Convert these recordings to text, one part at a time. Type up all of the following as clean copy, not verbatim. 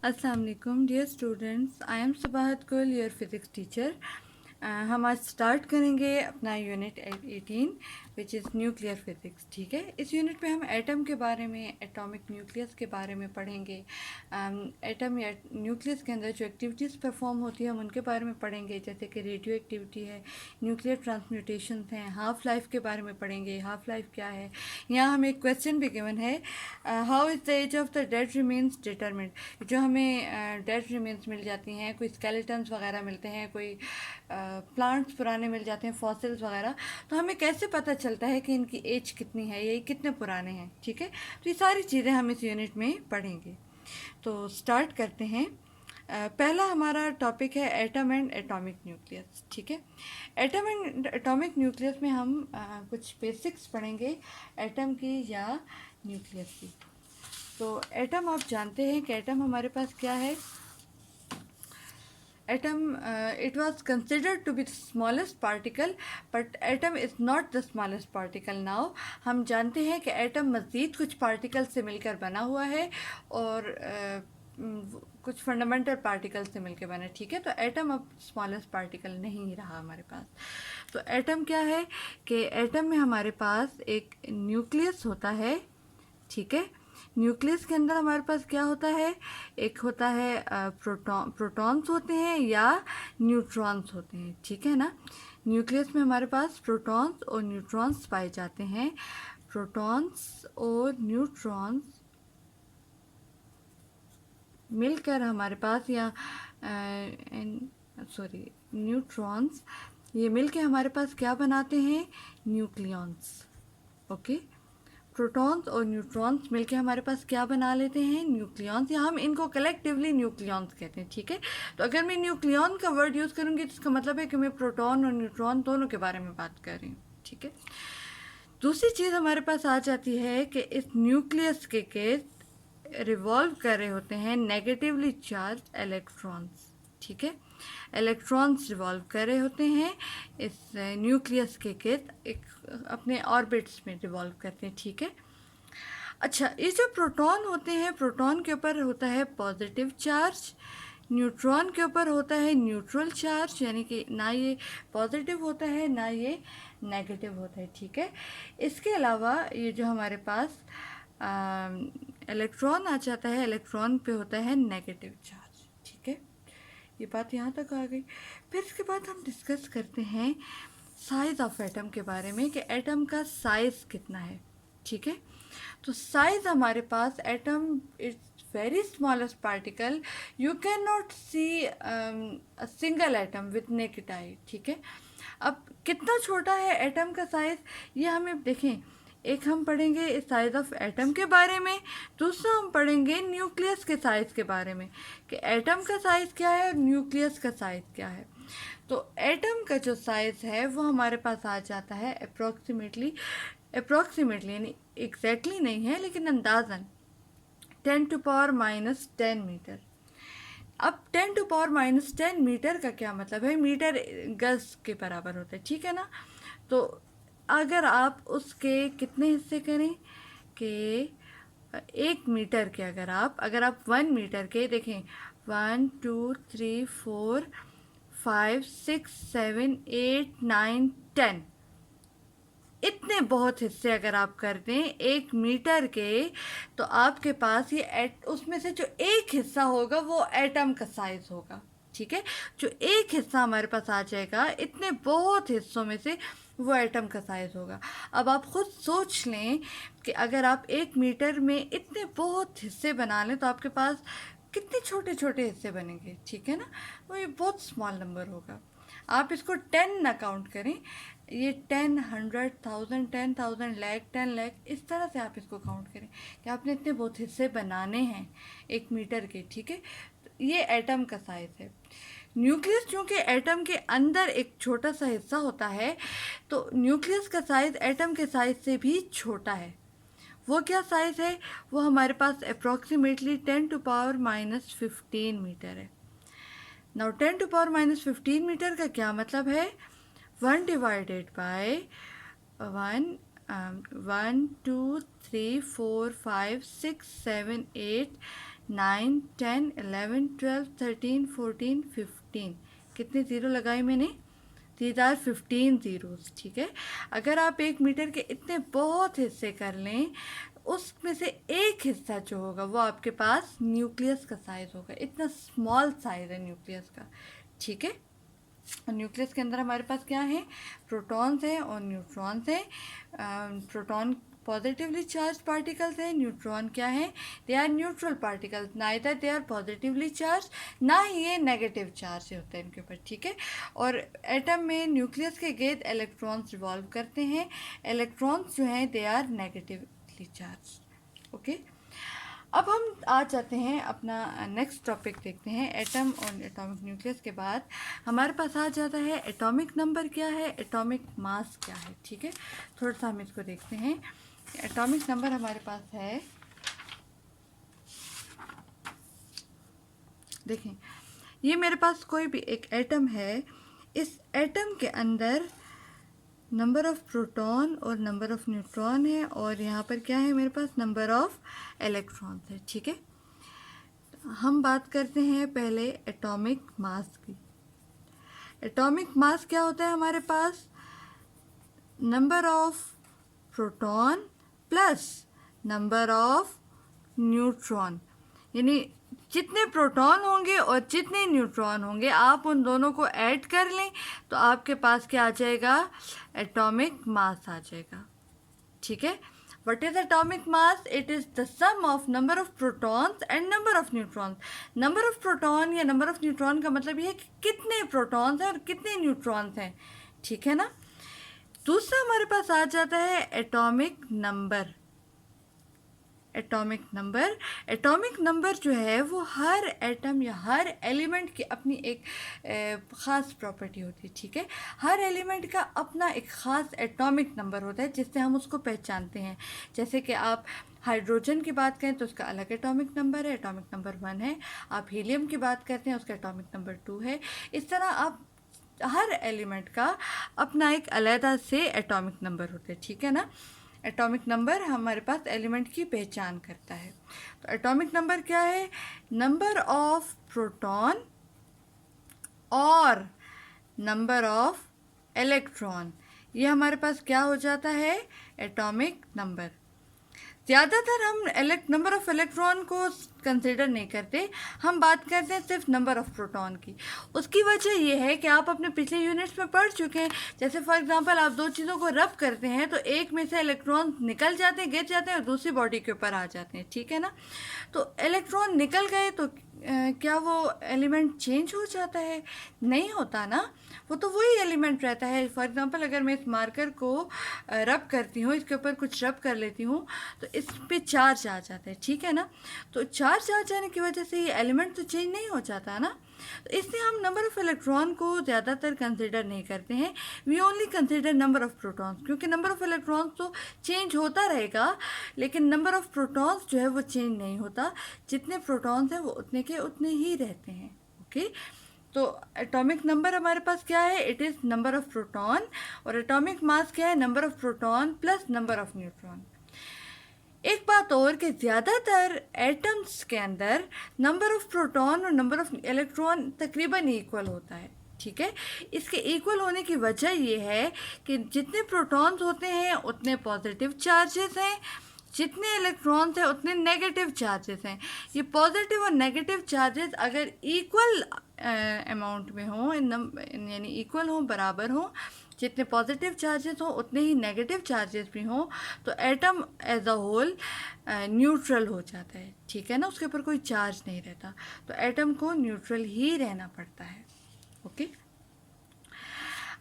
Assalamu alaikum dear students, I am Sabahat Kul, your physics teacher. हम आज start करेंगे अपना unit 18 which is nuclear physics. ठीक है, इस यूनिट में हम एटम के बारे में, एटॉमिक न्यूक्लियस के बारे में पढ़ेंगे। एटम या न्यूक्लियस के अंदर जो एक्टिविटीज़ परफॉर्म होती है हम उनके बारे में पढ़ेंगे, जैसे कि रेडियो एक्टिविटी है, न्यूक्लियर ट्रांसम्यूटेशन हैं, हाफ लाइफ के बारे में पढ़ेंगे। हाफ लाइफ क्या है, यहाँ हमें एक क्वेश्चन भी गिवन है, how is the age of the dead remains determined. जो हमें डेड रिमेन्स मिल जाती हैं, कोई स्केलेटन्स वगैरह मिलते हैं, कोई प्लांट्स पुराने मिल जाते हैं, फॉसिल्स वगैरह, तो हमें कैसे पता चलता है कि इनकी एज कितनी है, ये कितने पुराने हैं। ठीक है, तो ये सारी चीज़ें हम इस यूनिट में पढ़ेंगे। तो स्टार्ट करते हैं। पहला हमारा टॉपिक है एटम एंड एटॉमिक न्यूक्लियस। ठीक है, एटम एंड एटॉमिक न्यूक्लियस में हम कुछ बेसिक्स पढ़ेंगे एटम की या न्यूक्लियस की। तो एटम आप जानते हैं कि एटम हमारे पास क्या है। Atom, it was considered to be the smallest particle, but atom is not the smallest particle now. हम जानते हैं कि एटम मज़ीद कुछ पार्टिकल से मिलकर बना हुआ है और कुछ फंडामेंटल पार्टिकल से मिलकर बना है। ठीक है, तो एटम अब स्मॉलेस्ट पार्टिकल नहीं रहा हमारे पास। तो एटम क्या है कि एटम में हमारे पास एक न्यूक्लियस होता है। ठीक है, न्यूक्लियस के अंदर हमारे पास क्या होता है, एक होता है प्रोटॉन्स होते हैं या न्यूट्रॉन्स होते हैं। ठीक है ना, न्यूक्लियस में हमारे पास प्रोटॉन्स और न्यूट्रॉन्स पाए जाते हैं। प्रोटॉन्स और न्यूट्रॉन्स मिलकर हमारे पास या न्यूट्रॉन्स ये मिलकर हमारे पास क्या बनाते हैं, न्यूक्लियॉन्स। ओके, प्रोटॉन्स और न्यूट्रॉन्स मिलके हमारे पास क्या बना लेते हैं, न्यूक्लियॉन्स, या हम इनको कलेक्टिवली न्यूक्लियॉन्स कहते हैं। ठीक है, तो अगर मैं न्यूक्लियॉन का वर्ड यूज़ करूँगी तो इसका मतलब है कि मैं प्रोटॉन और न्यूट्रॉन दोनों के बारे में बात कर रही हूँ। ठीक है, दूसरी चीज़ हमारे पास आ जाती है कि इस न्यूक्लियस के रिवॉल्व कर रहे होते हैं नेगेटिवली चार्ज इलेक्ट्रॉन्स। ठीक है, इलेक्ट्रॉन्स रिवॉल्व कर रहे होते हैं इस न्यूक्लियस के एक अपने ऑर्बिट्स में रिवॉल्व करते हैं। ठीक है, अच्छा, ये जो प्रोटॉन होते हैं, प्रोटॉन के ऊपर होता है पॉजिटिव चार्ज, न्यूट्रॉन के ऊपर होता है न्यूट्रल चार्ज, यानी कि ना ये पॉजिटिव होता है ना ये नेगेटिव होता है। ठीक है, इसके अलावा ये जो हमारे पास इलेक्ट्रॉन आ जाता है, इलेक्ट्रॉन पे होता है नेगेटिव चार्ज। ठीक है, ये बात यहाँ तक आ गई। फिर इसके बाद हम डिस्कस करते हैं साइज़ ऑफ एटम के बारे में कि एटम का साइज़ कितना है। ठीक है, तो साइज़ हमारे पास atom it's very smallest particle, you can not see a single atom with naked eye. ठीक है, अब कितना छोटा है एटम का साइज़, ये हमें देखें। एक हम पढ़ेंगे साइज ऑफ एटम के बारे में, दूसरा हम पढ़ेंगे न्यूक्लियस के साइज़ के बारे में कि एटम का साइज़ क्या है और न्यूक्लियस का साइज़ क्या है। तो एटम का जो साइज़ है वो हमारे पास आ जाता है अप्रॉक्सीमेटली यानी एग्जैक्टली नहीं है लेकिन अंदाज़न 10⁻⁻10 मीटर। अब 10⁻⁻10 मीटर का क्या मतलब है, मीटर गज के बराबर होता है। ठीक है ना, तो अगर आप उसके कितने हिस्से करें कि 1 मीटर के, अगर आप 1 मीटर के देखें, 1 2 3 4 5 6 7 8 9 10, इतने बहुत हिस्से अगर आप कर दें 1 मीटर के, तो आपके पास ये उसमें से जो एक हिस्सा होगा वो एटम का साइज होगा। ठीक है, जो एक हिस्सा हमारे पास आ जाएगा इतने बहुत हिस्सों में से, वो एटम का साइज होगा। अब आप खुद सोच लें कि अगर आप 1 मीटर में इतने बहुत हिस्से बना लें तो आपके पास कितने छोटे छोटे हिस्से बनेंगे। ठीक है ना, वो ये बहुत स्मॉल नंबर होगा। आप इसको 10 ना काउंट करें, ये 10 100 1000 10,000 लाख 10 लाख इस तरह से आप इसको काउंट करें कि आपने इतने बहुत हिस्से बनाने हैं 1 मीटर के। ठीक है, तो ये एटम का साइज़ है। न्यूक्लियस चूँकि एटम के अंदर एक छोटा सा हिस्सा होता है, तो न्यूक्लियस का साइज़ एटम के साइज़ से भी छोटा है। वो क्या साइज़ है, वो हमारे पास अप्रॉक्सीमेटली 10⁻⁻15 मीटर है। नाउ 10⁻⁻15 मीटर का क्या मतलब है, 1 डिवाइडेड बाय 1 1 2 3 4 5 6 7 8 9, 10, 11, 12, 13, 14, 15। कितने ज़ीरो लगाए मैंने? दीज आर 15 ज़ीरोज़, ठीक है। अगर आप 1 मीटर के इतने बहुत हिस्से कर लें, उसमें से एक हिस्सा जो होगा वो आपके पास न्यूक्लियस का साइज़ होगा। इतना स्मॉल साइज़ है न्यूक्लियस का, ठीक है। और न्यूक्लियस के अंदर हमारे पास क्या है? प्रोटॉन्स हैं और न्यूट्रॉन्स हैं। प्रोटॉन पॉजिटिवली चार्ज पार्टिकल्स हैं, न्यूट्रॉन क्या है? They are neutral particles, neither they are positively charge, ना ही ये नेगेटिव चार्ज होते हैं इनके ऊपर, ठीक है। और एटम में न्यूक्लियस के गेट इलेक्ट्रॉन्स रिवॉल्व करते हैं। इलेक्ट्रॉन्स जो हैं they are negatively charge, okay. अब हम आ जाते हैं अपना नेक्स्ट टॉपिक देखते हैं। एटम और एटॉमिक न्यूक्लियस के बाद हमारे पास आ जाता है एटॉमिक नंबर क्या है, एटॉमिक मास क्या है, ठीक है। थोड़ा सा हम इसको देखते हैं। एटॉमिक नंबर हमारे पास है, देखें ये मेरे पास कोई भी एक एटम है। इस एटम के अंदर नंबर ऑफ़ प्रोटॉन और नंबर ऑफ़ न्यूट्रॉन है, और यहाँ पर क्या है मेरे पास? नंबर ऑफ़ इलेक्ट्रॉन्स है, ठीक है। हम बात करते हैं पहले एटॉमिक मास की। एटॉमिक मास क्या होता है हमारे पास? Number of proton plus number of neutron, यानी जितने प्रोटॉन होंगे और जितने न्यूट्रॉन होंगे आप उन दोनों को ऐड कर लें तो आपके पास क्या आ जाएगा? एटॉमिक मास आ जाएगा, ठीक है। What is atomic mass? It is the sum of number of protons and number of neutrons. Number of proton या number of neutron का मतलब ये है कि कितने protons हैं और कितने neutrons हैं, ठीक है ना। दूसरा हमारे पास आ जाता है एटॉमिक नंबर। एटॉमिक नंबर जो है वो हर एटम या हर एलिमेंट की अपनी एक ख़ास प्रॉपर्टी होती है, ठीक है। हर एलिमेंट का अपना एक ख़ास एटॉमिक नंबर होता है जिससे हम उसको पहचानते हैं। जैसे कि आप हाइड्रोजन की बात करें तो उसका अलग एटॉमिक नंबर है, एटॉमिक नंबर 1 है। आप हीलियम की बात करते हैं उसका एटॉमिक नंबर 2 है। इस तरह आप हर एलिमेंट का अपना एक अलग से एटॉमिक नंबर होता है, ठीक है ना। एटॉमिक नंबर हमारे पास एलिमेंट की पहचान करता है। तो एटॉमिक नंबर क्या है? नंबर ऑफ प्रोटॉन और नंबर ऑफ इलेक्ट्रॉन, ये हमारे पास क्या हो जाता है? Atomic number. ज़्यादातर हम नंबर ऑफ़ इलेक्ट्रॉन को कंसिडर नहीं करते, हम बात करते हैं सिर्फ नंबर ऑफ़ प्रोटॉन की। उसकी वजह ये है कि आप अपने पिछले यूनिट्स में पढ़ चुके हैं। जैसे फॉर एग्जांपल आप दो चीज़ों को रब करते हैं तो एक में से इलेक्ट्रॉन निकल जाते हैं, गिर जाते हैं और दूसरी बॉडी के ऊपर आ जाते हैं, ठीक है ना। तो इलेक्ट्रॉन निकल गए तो क्या वो एलिमेंट चेंज हो जाता है? नहीं होता ना, वो तो वही एलिमेंट रहता है। फॉर एग्जांपल अगर मैं इस मार्कर को रब करती हूँ, इसके ऊपर कुछ रब कर लेती हूँ तो इस पे चार्ज आ जाता है, ठीक है ना। तो चार्ज आ जाने की वजह से ये एलिमेंट तो चेंज नहीं हो जाता ना। तो इसलिए हम नंबर ऑफ़ इलेक्ट्रॉन को ज़्यादातर कंसिडर नहीं करते हैं। We only consider number of protons, क्योंकि नंबर ऑफ़ इलेक्ट्रॉन्स तो चेंज होता रहेगा लेकिन नंबर ऑफ़ प्रोटॉन्स जो है वो चेंज नहीं होता। जितने प्रोटॉन्स हैं वो उतने के उतने ही रहते हैं, ओके। तो एटॉमिक नंबर हमारे पास क्या है? It is number of proton. और एटॉमिक मास क्या है? Number of proton plus number of neutron. एक बात और कि ज़्यादातर एटम्स के अंदर नंबर ऑफ़ प्रोटॉन और नंबर ऑफ़ इलेक्ट्रॉन तकरीबन इक्वल होता है, ठीक है। इसके इक्वल होने की वजह ये है कि जितने प्रोटॉन्स होते हैं उतने पॉजिटिव चार्जेस हैं, जितने इलेक्ट्रॉन्स हैं उतने नेगेटिव चार्जेस हैं। ये पॉजिटिव और नेगेटिव चार्जेस अगर इक्वल अमाउंट में हों, यानी इक्वल हों, बराबर हों, जितने पॉजिटिव चार्जेस हों उतने ही नेगेटिव चार्जेस भी हों, तो atom as a whole neutral हो जाता है, ठीक है ना। उसके ऊपर कोई चार्ज नहीं रहता, तो एटम को न्यूट्रल ही रहना पड़ता है, ओके।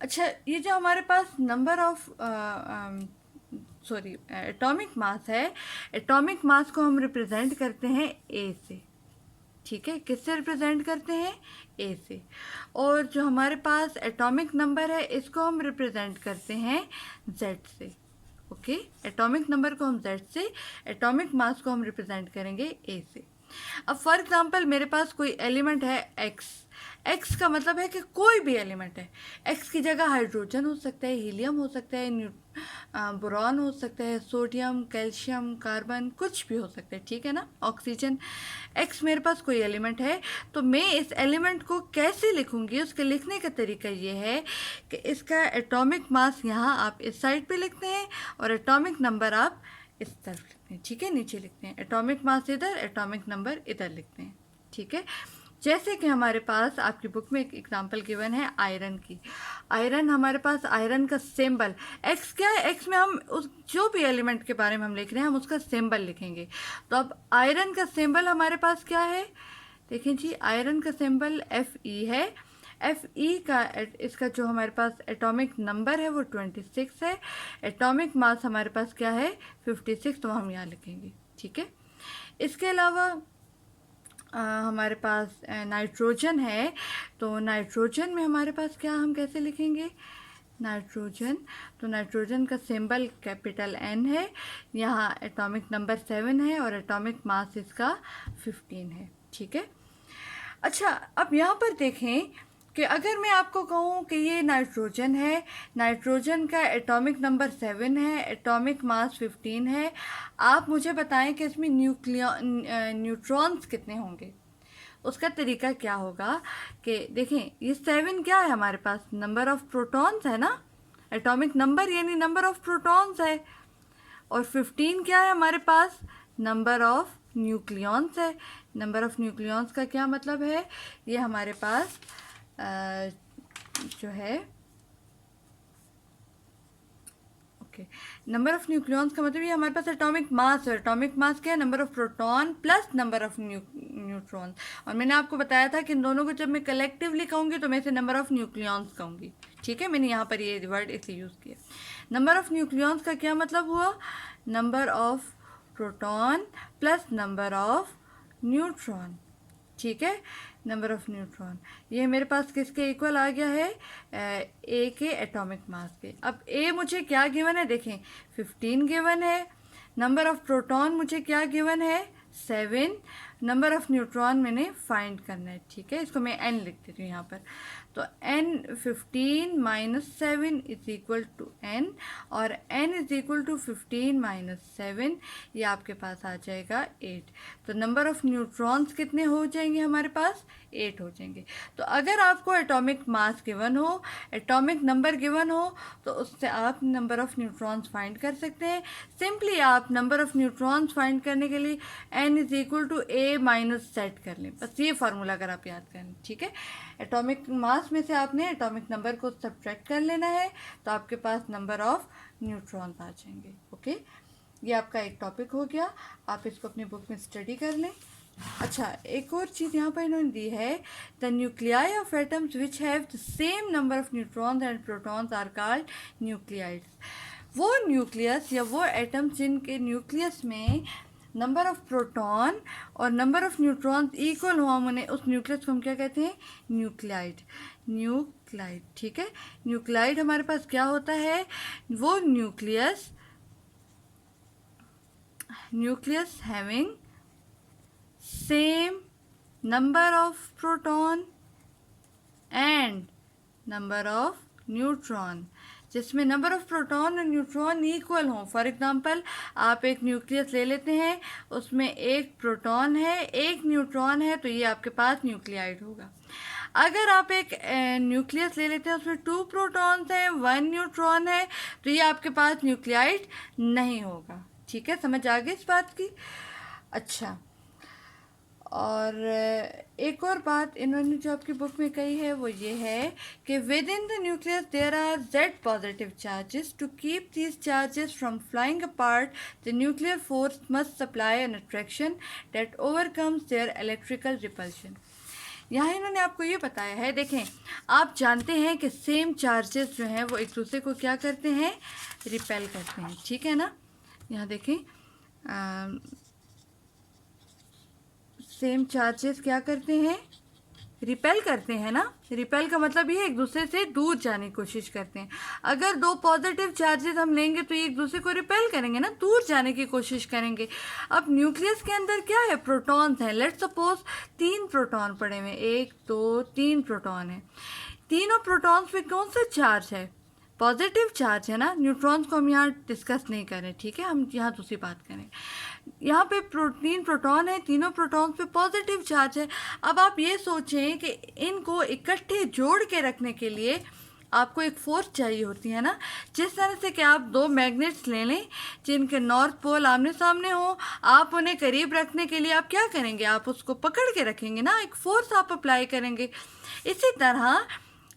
अच्छा, ये जो हमारे पास नंबर ऑफ एटॉमिक मास है, एटॉमिक मास को हम रिप्रेजेंट करते हैं ए से, ठीक है। किससे रिप्रेजेंट करते हैं? ए से। और जो हमारे पास एटॉमिक नंबर है इसको हम रिप्रेजेंट करते हैं जेड से, ओके। एटॉमिक नंबर को हम जेड से, एटॉमिक मास को हम रिप्रेजेंट करेंगे ए से। अब फॉर एग्जांपल मेरे पास कोई एलिमेंट है एक्स। एक्स का मतलब है कि कोई भी एलिमेंट है। एक्स की जगह हाइड्रोजन हो सकता है, हीलियम हो सकता है, बोरॉन हो सकता है, सोडियम, कैल्शियम, कार्बन, कुछ भी हो सकता है, ठीक है ना, ऑक्सीजन। एक्स मेरे पास कोई एलिमेंट है, तो मैं इस एलिमेंट को कैसे लिखूंगी, उसके लिखने का तरीका ये है कि इसका एटॉमिक मास यहाँ आप इस साइड पे लिखते हैं और एटॉमिक नंबर आप इस तरफ लिखते हैं, ठीक है, नीचे लिखते हैं। एटॉमिक मास इधर, एटॉमिक नंबर इधर लिखते हैं, ठीक है। जैसे कि हमारे पास आपकी बुक में एक एग्जांपल गिवन है आयरन की। आयरन, हमारे पास आयरन का सिंबल एक्स क्या है, एक्स में हम उस जो भी एलिमेंट के बारे में हम लिख रहे हैं हम उसका सिंबल लिखेंगे। तो अब आयरन का सिंबल हमारे पास क्या है, देखें जी, आयरन का सिंबल Fe है। Fe का इसका जो हमारे पास एटॉमिक नंबर है वो 26 है। एटॉमिक मास हमारे पास क्या है 56, तो हम यहाँ लिखेंगे, ठीक है। इसके अलावा हमारे पास नाइट्रोजन है, तो नाइट्रोजन में हमारे पास क्या, हम कैसे लिखेंगे नाइट्रोजन, तो नाइट्रोजन का सिंबल कैपिटल N है, यहाँ एटॉमिक नंबर 7 है और एटॉमिक मास इसका 15 है, ठीक है। अच्छा, अब यहाँ पर देखें कि अगर मैं आपको कहूँ कि ये नाइट्रोजन है, नाइट्रोजन का एटॉमिक नंबर 7 है, एटॉमिक मास 15 है, आप मुझे बताएं कि इसमें न्यूट्रॉन्स कितने होंगे। उसका तरीका क्या होगा कि देखें, ये 7 क्या है हमारे पास, नंबर ऑफ प्रोटॉन्स है ना, एटॉमिक नंबर यानी नंबर ऑफ प्रोटॉन्स है, और 15 क्या है हमारे पास, नंबर ऑफ न्यूक्लियॉन्स है। नंबर ऑफ न्यूक्लियॉन्स का क्या मतलब है, ये हमारे पास जो है, ओके, नंबर ऑफ न्यूक्लियॉन्स का मतलब ये हमारे पास एटॉमिक मास है। एटॉमिक मास क्या है, number of proton plus number of neutron. और मैंने आपको बताया था कि इन दोनों को जब मैं कलेक्टिवली कहूँगी तो मैं इसे नंबर ऑफ न्यूक्लियॉन्स कहूँगी, ठीक है। मैंने यहाँ पर ये वर्ड इसलिए यूज़ किया। नंबर ऑफ न्यूक्लियॉन्स का क्या मतलब हुआ, number of proton plus number of neutron, ठीक है, नंबर ऑफ न्यूट्रॉन। ये मेरे पास किसके इक्वल आ गया है, ए के एटॉमिक मास के। अब ए मुझे क्या गिवन है, देखें 15 गिवन है, नंबर ऑफ प्रोटॉन मुझे क्या गिवन है 7, नंबर ऑफ न्यूट्रॉन मैंने फाइंड करना है, ठीक है। इसको मैं n लिख देती हूँ यहाँ पर, तो n 15 minus 7 is equal to n, और n is equal to 15 minus 7, ये आपके पास आ जाएगा 8। तो नंबर ऑफ न्यूट्रॉन्स कितने हो जाएंगे हमारे पास, 8 हो जाएंगे। तो अगर आपको एटॉमिक मास गिवन हो, एटॉमिक नंबर गिवन हो, तो उससे आप नंबर ऑफ न्यूट्रॉन्स फाइंड कर सकते हैं। सिंपली आप नंबर ऑफ न्यूट्रॉन्स फाइंड करने के लिए n is equal to a minus set कर लें, बस ये फार्मूला अगर आप याद कर लें, ठीक है। एटॉमिक मास में से आपने एटॉमिक नंबर को सब्ट्रैक्ट कर लेना है, तो आपके पास नंबर ऑफ न्यूट्रॉन्स आ जाएंगे, ओके। ये आपका एक टॉपिक हो गया, आप इसको अपनी बुक में स्टडी कर लें। अच्छा, एक और चीज़ यहाँ पर इन्होंने दी है, the nuclei of atoms which have the same number of neutrons and protons are called nuclides. वो न्यूक्लियस या वो एटम्स जिनके न्यूक्लियस में नंबर ऑफ प्रोटॉन और नंबर ऑफ न्यूट्रॉन्स इक्वल हुआ, उन्हें उस न्यूक्लियस को हम क्या कहते हैं, न्यूक्लाइड, न्यूक्लाइड, ठीक है। न्यूक्लाइड हमारे पास क्या होता है, वो nucleus having same number of proton and number of neutron, जिसमें नंबर ऑफ प्रोटॉन और न्यूट्रॉन इक्वल हों। फॉर एग्जांपल, आप एक न्यूक्लियस ले लेते हैं, उसमें एक प्रोटॉन है एक न्यूट्रॉन है, तो ये आपके पास न्यूक्लियाइड होगा। अगर आप एक न्यूक्लियस ले लेते हैं, उसमें 2 प्रोटॉन्स हैं 1 न्यूट्रॉन है, तो ये आपके पास न्यूक्लियाइड नहीं होगा, ठीक है। समझ आ गई इस बात की। अच्छा, और एक और बात इन्होंने जो आपकी बुक में कही है वो ये है कि within the nucleus there are Z positive charges. To keep these charges from flying apart, the nuclear force must supply an attraction that overcomes their electrical repulsion. यहाँ इन्होंने आपको ये बताया है, देखें आप जानते हैं कि सेम चार्जेस जो हैं वो एक दूसरे को क्या करते हैं, रिपेल करते हैं, ठीक है ना। यहाँ देखें सेम चार्जेस क्या करते हैं, रिपेल करते हैं ना, रिपेल का मतलब ये एक दूसरे से दूर जाने की कोशिश करते हैं। अगर दो पॉजिटिव चार्जेस हम लेंगे तो ये एक दूसरे को रिपेल करेंगे ना, दूर जाने की कोशिश करेंगे। अब न्यूक्लियस के अंदर क्या है, प्रोटॉन्स हैं। लेट्स सपोज 3 प्रोटॉन पड़े हुए, 1 2 3 प्रोटॉन है। तीनों प्रोटॉन्स पे कौन सा चार्ज है, पॉजिटिव चार्ज है ना। न्यूट्रॉन्स को हम यहाँ डिस्कस नहीं करें, ठीक है, हम यहाँ दूसरी बात करें। यहाँ पे तीन प्रोटॉन है, तीनों प्रोटॉन पे पॉजिटिव चार्ज है। अब आप ये सोचें कि इनको इकट्ठे जोड़ के रखने के लिए आपको एक फोर्स चाहिए होती है ना। जिस तरह से कि आप दो मैग्नेट्स ले लें जिनके नॉर्थ पोल आमने सामने हो, आप उन्हें करीब रखने के लिए आप क्या करेंगे, आप उसको पकड़ के रखेंगे ना, एक फोर्स आप अप्लाई करेंगे। इसी तरह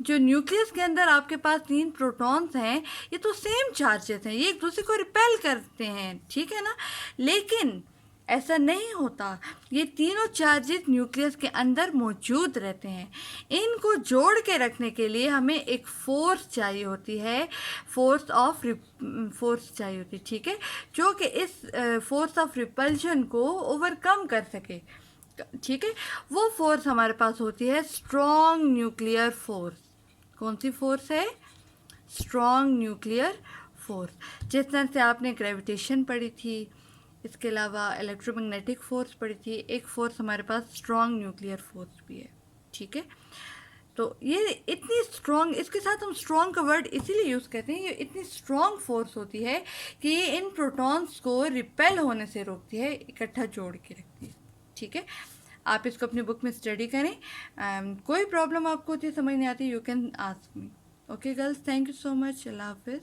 जो न्यूक्लियस के अंदर आपके पास 3 प्रोटॉन्स हैं, ये तो सेम चार्जेस हैं, ये एक दूसरे को रिपेल करते हैं, ठीक है ना। लेकिन ऐसा नहीं होता, ये तीनों चार्जेस न्यूक्लियस के अंदर मौजूद रहते हैं। इनको जोड़ के रखने के लिए हमें एक फोर्स चाहिए होती है, फोर्स चाहिए होती है, ठीक है, जो कि इस फोर्स ऑफ रिपल्शन को ओवरकम कर सके, ठीक है। वो फोर्स हमारे पास होती है स्ट्रॉन्ग न्यूक्लियर फोर्स। कौन सी फोर्स है, स्ट्रॉन्ग न्यूक्लियर फोर्स। जिस तरह से आपने ग्रेविटेशन पढ़ी थी, इसके अलावा इलेक्ट्रोमैग्नेटिक फोर्स पढ़ी थी, एक फोर्स हमारे पास स्ट्रॉन्ग न्यूक्लियर फोर्स भी है, ठीक है। तो ये इतनी स्ट्रॉन्ग, इसके साथ हम स्ट्रॉन्ग का वर्ड इसीलिए यूज़ करते हैं, ये इतनी स्ट्रॉन्ग फोर्स होती है कि ये इन प्रोटॉन्स को रिपेल होने से रोकती है, इकट्ठा जोड़ के रखती है, ठीक है। आप इसको अपनी बुक में स्टडी करें। कोई प्रॉब्लम आपको होती है, समझ नहीं आती, you can ask me. Okay girls, thank you so much, अल्लाह हाफिज़।